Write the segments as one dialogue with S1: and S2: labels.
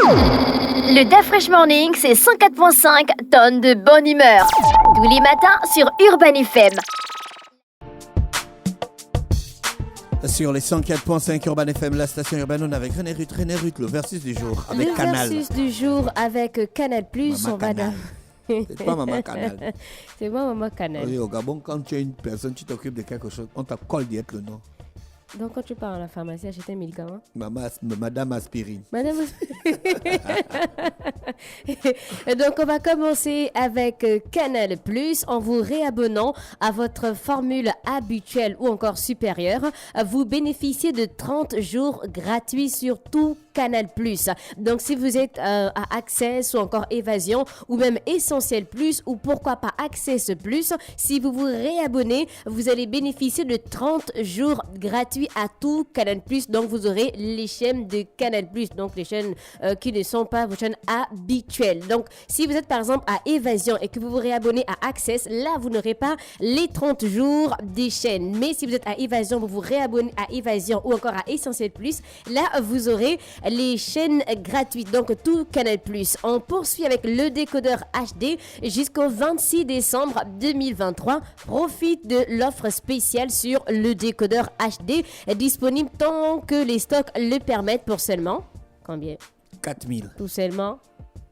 S1: Le DaFresh Morning, c'est 104.5 tonnes de bonne humeur. Tous les matins sur Urban FM.
S2: Sur les 104.5 Urban FM, la station urbaine, avec René Ruth, le versus du jour avec Canal.
S3: Le versus du jour avec Canal+.
S2: Maman Canal. C'est pas Maman Canal.
S3: C'est moi Maman Canal.
S2: Oui, au Gabon, quand tu es une personne, tu t'occupes de quelque chose, on t'accole direct le nom.
S3: Donc quand tu pars à la pharmacie acheter un médicament,
S2: Madame Aspirine.
S3: Madame. Donc on va commencer avec Canal+, en vous réabonnant à votre formule habituelle ou encore supérieure. Vous bénéficiez de 30 jours gratuits sur tout Canal+. Donc si vous êtes à Access ou encore Évasion ou même Essentiel Plus ou pourquoi pas Access Plus, si vous vous réabonnez, vous allez bénéficier de 30 jours gratuits à tout Canal+. Donc vous aurez les chaînes de Canal+, donc les chaînes qui ne sont pas vos chaînes habituelles. Donc si vous êtes par exemple à Évasion et que vous vous réabonnez à Access, là vous n'aurez pas les 30 jours des chaînes. Mais si vous êtes à Évasion, vous vous réabonnez à Évasion ou encore à Essentiel Plus, là vous aurez les chaînes gratuites, donc tout Canal+. On poursuit avec le décodeur HD jusqu'au 26 décembre 2023. Profite de l'offre spéciale sur le décodeur HD, disponible tant que les stocks le permettent pour seulement combien?
S2: 4000.
S3: Tout seulement.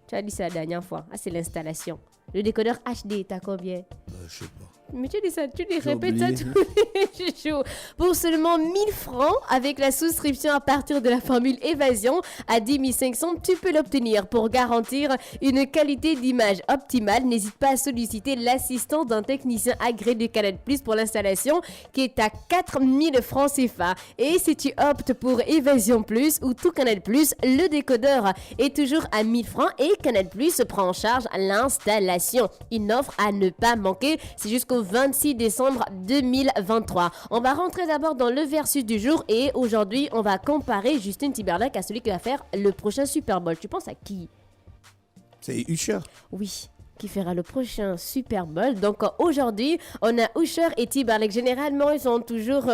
S3: Tu as dit ça la dernière fois. Ah, c'est l'installation. Le décodeur HD, t'as combien?
S2: Je sais pas.
S3: Mais tu dis ça, tu dis, répètes ça
S2: oublié.
S3: tous les jours. Pour seulement 1000 francs, avec la souscription à partir de la formule Évasion à 10 500, tu peux l'obtenir. Pour garantir une qualité d'image optimale, n'hésite pas à solliciter l'assistance d'un technicien agréé de Canal+ pour l'installation qui est à 4000 francs CFA. Et si tu optes pour Évasion Plus ou tout Canal+, le décodeur est toujours à 1000 francs et Canal+ prend en charge l'installation. Une offre à ne pas manquer, c'est jusqu'au 26 décembre 2023. On va rentrer d'abord dans le versus du jour et aujourd'hui, on va comparer Justin Timberlake à celui qui va faire le prochain Super Bowl. Tu penses à qui?
S2: C'est Usher.
S3: Oui, qui fera le prochain Super Bowl. Donc aujourd'hui, on a Usher et Timberlake. Généralement, ils sont toujours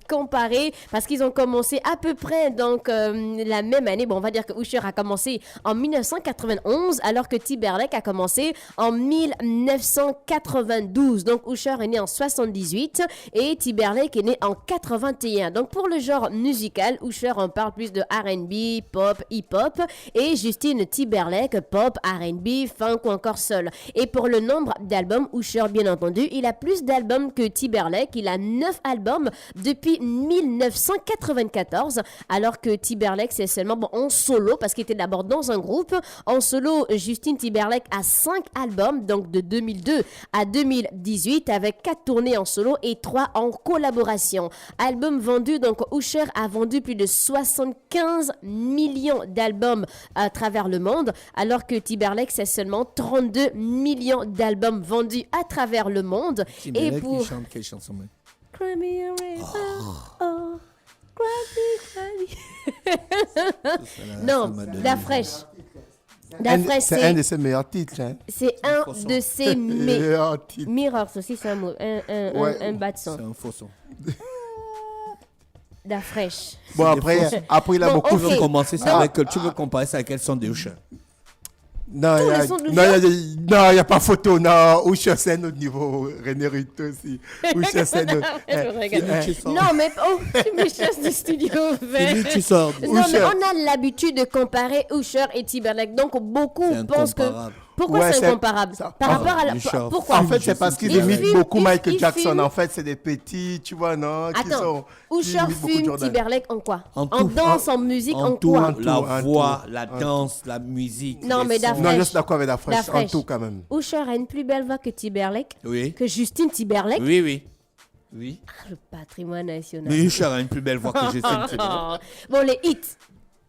S3: comparés parce qu'ils ont commencé à peu près donc la même année. Bon, on va dire que Usher a commencé en 1991 alors que Timberlake a commencé en 1992. Donc Usher est né en 78 et Timberlake est né en 81. Donc pour le genre musical, Usher on parle plus de R&B, pop, hip-hop et Justin Timberlake, pop, R&B, funk ou encore soul. Et pour le nombre d'albums, Usher, bien entendu, il a plus d'albums que Timberlake. Il a 9 albums depuis 1994, alors que Timberlake, c'est seulement en solo, parce qu'il était d'abord dans un groupe. En solo, Justin Timberlake a 5 albums, donc de 2002 à 2018, avec 4 tournées en solo et 3 en collaboration. Albums vendus, donc Usher a vendu plus de 75 millions d'albums à travers le monde, alors que Timberlake, c'est seulement 32 millions d'albums vendus à travers le monde.
S2: Timberlake,
S3: Et pour...
S2: il chante quelle chanson, man?
S3: Cry me a river, oh, cry me. Non, La Fraîche. La Fraîche,
S4: c'est un de ses meilleurs titres. Hein.
S3: C'est un de ses
S4: meilleurs titres.
S3: Mirrors aussi, c'est un mot, un bas de son.
S2: C'est un faux son.
S3: La Fraîche.
S4: Bon, après il a
S3: Bon,
S4: beaucoup
S3: ok.
S2: Tu veux commencer ça
S3: Non.
S2: avec... Tu veux comparer ça à quel son de Usher?
S4: Non,
S3: Tous
S4: il
S3: les sons de
S4: n'y a pas photo. Non, Usher, c'est un autre niveau. René Ruth aussi. Usher, c'est un autre.
S3: Non, mais tu me chasses du studio.
S2: C'est lui qui sort.
S3: Non, mais
S4: Usher.
S3: on a l'habitude de comparer Usher et Timberlake. Donc, beaucoup
S2: C'est
S3: pensent que...
S2: incomparable.
S3: Pourquoi
S4: Ouais,
S3: c'est
S4: c'est-
S3: incomparable?
S4: ça-
S3: Par rapport à la...
S2: Usher.
S3: Pourquoi?
S4: En fait, c'est parce qu'il
S3: Il
S4: imite
S3: fume,
S4: beaucoup Michael
S3: il
S4: Jackson.
S3: fume.
S4: En fait, c'est des petits, tu vois, non? Qui
S3: Attends,
S4: sont, qui
S3: Usher
S4: imitent beaucoup
S3: fume
S4: Jordan.
S3: Timberlake en quoi?
S2: En
S3: En
S2: tout.
S3: danse, en musique, en
S2: tout,
S3: quoi?
S2: la
S4: en
S2: voix,
S4: tout,
S2: la
S4: en
S2: danse, la musique.
S3: Non,
S2: les
S3: mais
S2: sons.
S3: d'après-
S4: Non, je
S3: Fraîche.
S4: suis d'accord avec la fraîche.
S3: La
S4: En
S3: fraîche.
S4: tout, quand même.
S3: Usher a une plus belle voix que Timberlake,
S2: Oui.
S3: que Justin Timberlake.
S2: Oui, oui. Oui.
S3: Ah, le patrimoine national.
S2: Mais Usher a une plus belle voix que Justin Timberlake.
S3: Bon, les hits.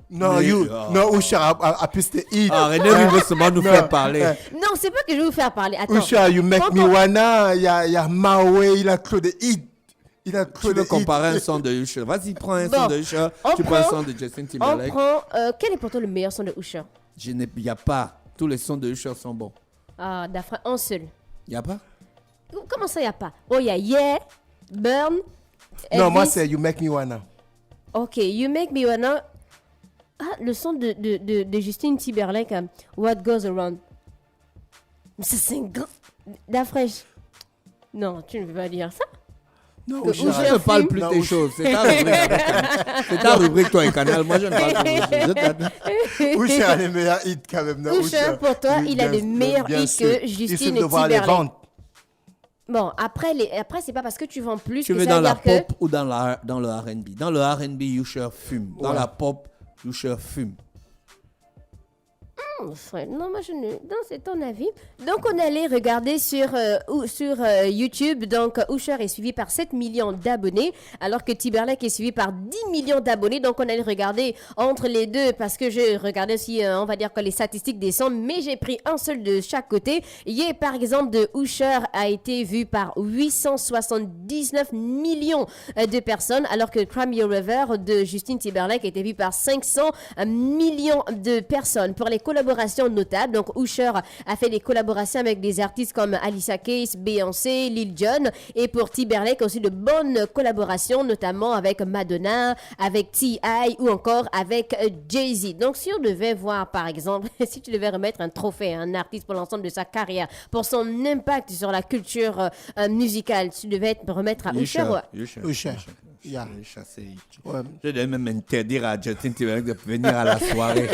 S4: Non,
S2: Mais-
S4: non, Usher a plus de hits.
S2: Ah, René, il veut seulement nous
S4: Non.
S2: faire parler.
S3: Non, c'est pas que je vais vous faire parler. Attends.
S4: Usher, You Make Me
S3: Quand on-
S4: Wanna, il y a Maui, il a trop de hits. Il a
S2: Tu
S4: trop de
S2: veux
S4: hits.
S2: comparer un son de Usher? Vas-y, prends un
S3: Bon,
S2: son de Usher.
S3: on
S2: Tu prends un
S3: prend-
S2: son de Justin
S3: On
S2: Timberlake.
S3: prend... quel est pour toi le meilleur son de Usher?
S2: Il n'y a pas. Tous les sons de Usher sont bons.
S3: Ah, d'après un seul.
S2: Il n'y a pas?
S3: Comment ça, il n'y a pas? Oh, il y a Yeah, Burn,
S4: Non, moi,
S3: Elvis.
S4: c'est You Make Me Wanna.
S3: Ok, You Make Me Wanna. Ah, le son de Justine Timberlake, What Goes Around. Ça, c'est un grand... Dafresh. Non, tu ne veux pas dire ça.
S4: Non,
S3: Que
S4: Usher,
S3: Usher
S2: Je ne parle
S3: fume.
S2: plus
S4: Non,
S2: tes choses. C'est ta rubrique avec Canal. C'est ta rubrique, toi et Canal. Moi, je ne parle plus de choses.
S4: Usher a les meilleurs hits quand même. non,
S3: Usher, pour toi, il a
S4: bien-
S3: le meilleur
S4: bien
S3: hit
S4: sûr.
S3: que
S4: Il
S3: Justine
S4: suffit de voir les
S3: Timberlake.
S4: ventes.
S3: Bon, après, c'est pas parce que tu vends plus
S2: Tu
S3: que
S2: veux
S3: ça
S2: dans
S3: veut
S2: la
S3: dire que...
S2: pop ou dans le R&B? Dans le R&B, Usher fume. Dans
S4: Ouais.
S2: la pop, Usher fume.
S3: Frère, non, moi je ne. Non, c'est ton avis. Donc, on allait regarder sur YouTube. Donc, Usher est suivi par 7 millions d'abonnés, alors que Timberlake est suivi par 10 millions d'abonnés. Donc, on allait regarder entre les deux parce que je regardais aussi, on va dire que les statistiques descendent, mais j'ai pris un seul de chaque côté. Hier, par exemple, de Usher a été vu par 879 millions de personnes, alors que Cry Me a River de Justin Timberlake a été vu par 500 millions de personnes. Pour les collaborations notables, donc Usher a fait des collaborations avec des artistes comme Alicia Keys, Beyoncé, Lil Jon, et pour Timberlake aussi de bonnes collaborations, notamment avec Madonna, avec T.I. ou encore avec Jay-Z. Donc si on devait voir par exemple, si tu devais remettre un trophée à un artiste pour l'ensemble de sa carrière, pour son impact sur la culture musicale, tu devais remettre à Usher.
S4: Usher. Yeah.
S2: Usher, c'est...
S4: Ouais.
S2: Je devais même interdire à Justin Timberlake de venir à la soirée.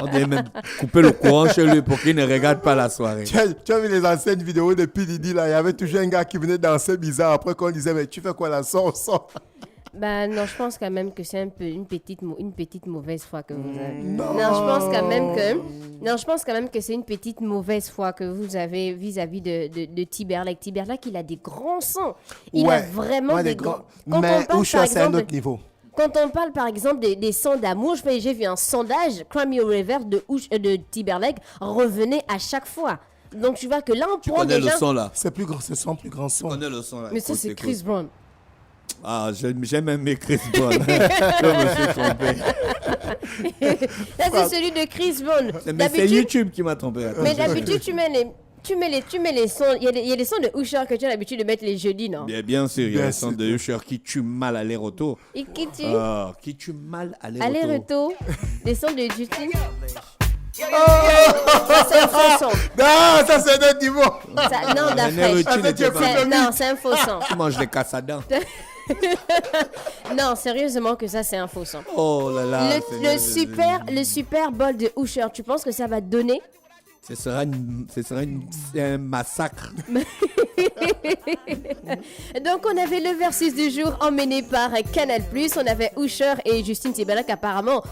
S2: On devait même couper le courant chez lui pour qu'il ne regarde pas la soirée.
S4: Tu as vu les anciennes vidéos de P. Diddy là, il y avait toujours un gars qui venait danser bizarre après qu'on disait mais tu fais quoi là, sors.
S3: Ben non, je pense quand même que c'est un peu une petite mauvaise foi que vous avez. Non, je pense quand même que c'est une petite mauvaise foi que vous avez vis-à-vis de Timberlake. Timberlake, il a des grands sons. Il a vraiment des grands.
S4: Mais Usher, c'est un autre niveau.
S3: Quand on parle par exemple des sons d'amour, j'ai vu un sondage, Cry Me a River de Timberlake revenait à chaque fois. Donc tu vois que là on
S2: Tu
S3: prend
S2: connais
S3: déjà...
S2: le son là.
S4: C'est plus grand, c'est son plus grand son.
S2: Tu connais le son là.
S3: Mais ça c'est Chris Brown.
S2: Ah, j'aime aimer Chris Brown. Je me suis trompé.
S3: Là c'est celui de Chris Brown.
S2: Mais c'est YouTube qui m'a trompé.
S3: Mais d'habitude tu mets les sons. Il y a des sons de Usher que tu as l'habitude de mettre les jeudis, non?
S2: Bien sûr, il y a
S4: Bien
S2: un son
S4: sûr.
S2: de Usher qui tue mal aller-retour.
S3: Et qui tue?
S2: Qui tue mal aller-retour.
S3: Aller-retour. Des sons de Justine. Ça, c'est un faux son.
S4: Non, ça c'est un autre niveau.
S3: Non, d'après.
S2: Tu n'étais pas-
S3: Non, c'est un faux son.
S2: Tu manges des cassadans.
S3: Non, sérieusement que ça, c'est un faux son.
S2: Oh là là.
S3: Le super bol de Usher, tu penses que ça va donner?
S2: Ce sera un massacre.
S3: Donc, on avait le versus du jour emmené par Canal+. On avait Usher et Justin Timberlake apparemment.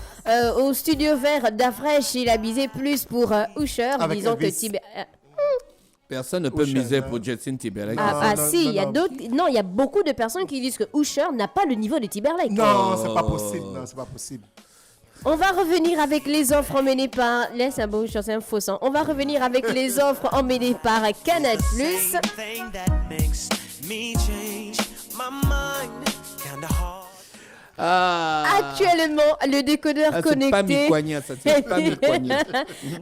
S3: Au studio vert d'Afresh, il a misé plus pour Usher,
S4: Avec
S3: disons que
S4: Elvis.
S3: Timberlake...
S2: Personne ne peut
S4: Usher,
S2: miser
S4: non.
S2: pour Justin Timberlake.
S3: Ah
S4: non,
S3: si,
S4: non,
S3: il y a
S4: non.
S3: d'autres... Non, il y a beaucoup de personnes qui disent que Usher n'a pas le niveau de Timberlake.
S4: Non, c'est pas possible. Non, c'est pas possible.
S3: On va revenir avec les offres emmenées par... Laisse un beau c'est un faux sang. On va revenir avec les offres emmenées par Canal+.
S5: Thing that makes me change my mind. Kinda hard.
S2: Ah.
S3: Actuellement, le décodeur
S2: Ah, c'est pas
S3: connecté...
S2: mi-coignat, ça. C'est pas mi-coignat.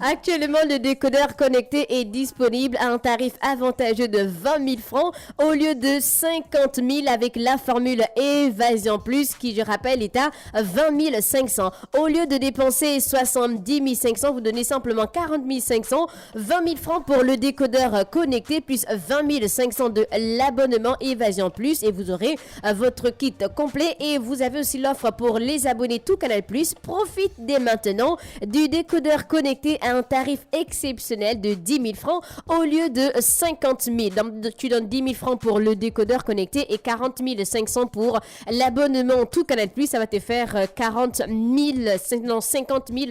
S3: Actuellement, le décodeur connecté est disponible à un tarif avantageux de 20 000 francs au lieu de 50 000 avec la formule Évasion Plus qui, je rappelle, est à 20 500. Au lieu de dépenser 70 500, vous donnez simplement 40 500, 20 000 francs pour le décodeur connecté plus 20 500 de l'abonnement Évasion Plus et vous aurez votre kit complet et vous avez aussi l'offre pour les abonnés tout Canal+. Profite dès maintenant du décodeur connecté à un tarif exceptionnel de 10 000 francs au lieu de 50 000. Donc, tu donnes 10 000 francs pour le décodeur connecté et 40 500 pour l'abonnement tout Canal+. Ça va te faire 50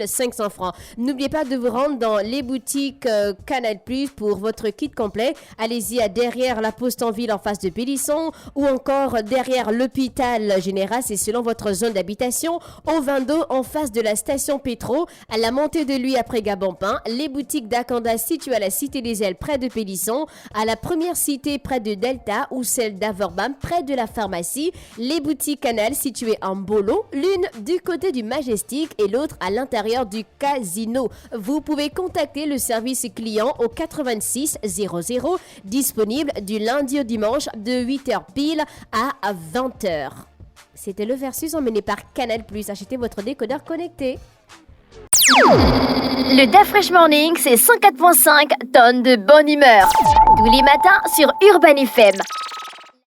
S3: 500 francs. N'oubliez pas de vous rendre dans les boutiques Canal+, pour votre kit complet. Allez-y à derrière la Poste en Ville en face de Pélisson ou encore derrière l'hôpital général, c'est selon votre zone d'habitation, au 22 en face de la station Pétro, à la montée de lui après Gabompin, les boutiques d'Akanda situées à la Cité des Ailes près de Pélisson, à la première cité près de Delta ou celle d'Averbam près de la pharmacie, les boutiques Canal situées en Bolo, l'une du côté du Majestic et l'autre à l'intérieur du casino. Vous pouvez contacter le service client au 86 00, disponible du lundi au dimanche de 8h pile à 20h. C'était le Versus emmené par Canal+. Achetez votre décodeur connecté.
S1: Le Defresh Morning, c'est 104.5 tonnes de bonne humeur. Tous les matins sur Urban FM.